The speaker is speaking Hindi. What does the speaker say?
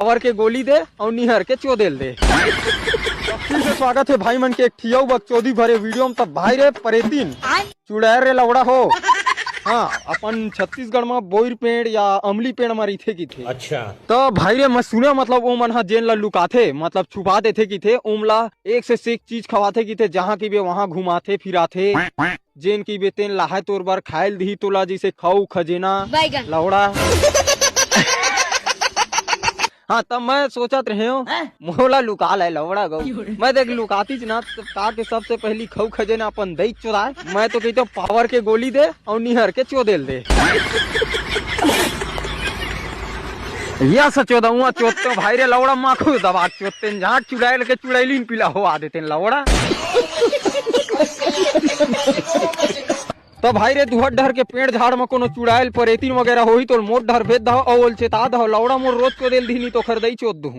पावर के गोली दे और निहर के चोदेल दे। फिर से स्वागत है भाई मन के एक ठिया बकचोदी भरे वीडियो में। तब भाई रे परेतीन चुड़ैल रे लवड़ा हो। हाँ, अपन छत्तीसगढ़ में बोईर पेड़ या अमली पेड़ में रही थे की थे। अच्छा तो भाई रे मैं सुने मतलब वो मन जेन ला लुकाथे मतलब छुपा देथे की थे। ओमला एक से एक चीज खवाथे की थे, जहाँ की बे वहाँ घुमाथे फिराथे। जेन की बे तेन लाहे तोर बार खायल दी तोला, जैसे खाऊ खजेना लवड़ा। हाँ, तब मैं सोचत रहे हो मोला लुका ले लवड़ा गौ। मैं देख लुकाती ना तो का के सबसे पहली खाऊ खजेना अपन दई चुराए। मैं तो कहते पावर के गोली दे और निहर के चोदेल दे। या सचोदा हुआ चोदते भाई रे लवड़ा माखू दबा चोदते जहाँ चुड़ैल के चुड़ैलिन पीला हुआ देते लवड़ा। तो भाई रे दुहट डर के पेड़ झाड़ में कोनो चुड़ैल परेतीन वगैरह होई तो मोर डर भेद दहो और चेता दहो लवड़ा मोर रोज को देल दीनी तो खरदई चोद दूं।